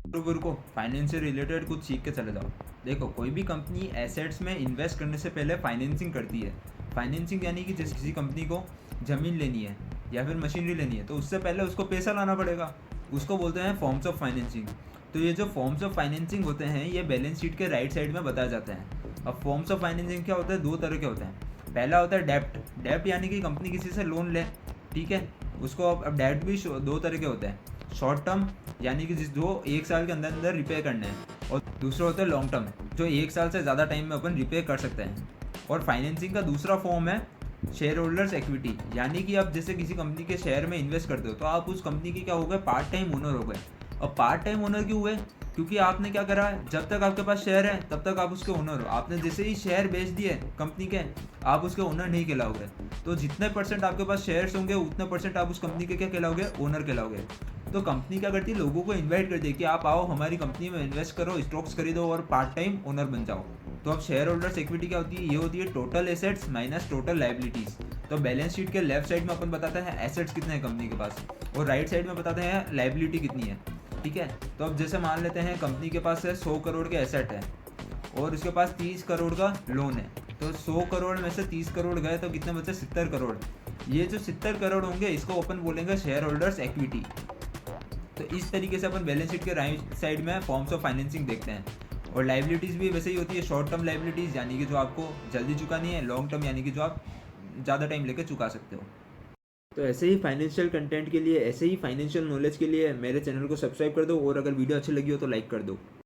को फाइनेंस से रिलेटेड कुछ सीख के चले जाओ। देखो, कोई भी कंपनी एसेट्स में इन्वेस्ट करने से पहले फाइनेंसिंग करती है। फाइनेंसिंग यानी कि जिस किसी कंपनी को ज़मीन लेनी है या फिर मशीनरी लेनी है तो उससे पहले उसको पैसा लाना पड़ेगा। उसको बोलते हैं फॉर्म्स ऑफ फाइनेंसिंग। तो ये जो फॉर्म्स ऑफ फाइनेंसिंग होते हैं ये बैलेंस शीट के राइट साइड में बताए जाते हैं। अब फॉर्म्स ऑफ फाइनेंसिंग क्या होता है, दो तरह के होते हैं। पहला होता है डेप्ट। डेप्ट यानी कि कंपनी किसी से लोन ले, ठीक है। उसको अब डेप्ट भी दो तरह के होते हैं। शॉर्ट टर्म यानी कि जिस जो 1 साल के अंदर अंदर रिपेयर करने हैं, और दूसरा होता है लॉन्ग टर्म जो 1 साल से ज़्यादा टाइम में अपन रिपेयर कर सकते हैं। और फाइनेंसिंग का दूसरा फॉर्म है शेयर होल्डर्स इक्विटी, यानी कि आप जैसे किसी कंपनी के शेयर में इन्वेस्ट करते हो तो आप उस कंपनी के क्या हो गए, पार्ट टाइम ओनर हो गए। अब पार्ट टाइम ओनर क्यों हुए, क्योंकि आपने क्या करा, जब तक आपके पास शेयर है तब तक आप उसके ओनर हो। आपने जैसे ही शेयर बेच दिए कंपनी के, आप उसके ओनर नहीं कहलाओगे। तो जितने परसेंट आपके पास शेयर्स होंगे उतने परसेंट आप उस कंपनी के क्या कहलाओगे, ओनर कहलाओगे। तो कंपनी क्या करती है, लोगों को इन्वाइट करती है कि आप आओ हमारी कंपनी में इन्वेस्ट करो, स्टॉक्स खरीदो और पार्ट टाइम ओनर बन जाओ। तो अब शेयर होल्डर्स इक्विटी क्या होती है, ये होती है total assets minus total liabilities. तो बैलेंस शीट के लेफ्ट साइड में अपन बताते हैं एसेट्स कितने हैं कंपनी के पास, और राइट साइड में बताते हैं लाइबिलिटी कितनी है, ठीक है। तो अब जैसे मान लेते हैं कंपनी के पास है 100 करोड़ के एसेट है और उसके पास 30 करोड़ का लोन है। तो 100 करोड़ में से 30 करोड़ गए तो कितने बचे, 70 करोड़। ये जो 70 करोड़ होंगे इसको अपन बोलेंगे शेयर होल्डर्स इक्विटी। तो इस तरीके से अपन बैलेंस शीट के राइट साइड में फॉर्म्स ऑफ फाइनेंसिंग देखते हैं। और लाइबिलिटीज़ भी वैसे ही होती है, शॉर्ट टर्म लाइबिलिटीज़ यानी कि जो आपको जल्दी चुकानी है, लॉन्ग टर्म यानी कि जो आप ज़्यादा टाइम लेकर चुका सकते हो। तो ऐसे ही फाइनेंशियल कंटेंट के लिए, ऐसे ही फाइनेंशियल नॉलेज के लिए मेरे चैनल को सब्सक्राइब कर दो, और अगर वीडियो अच्छी लगी हो तो लाइक कर दो।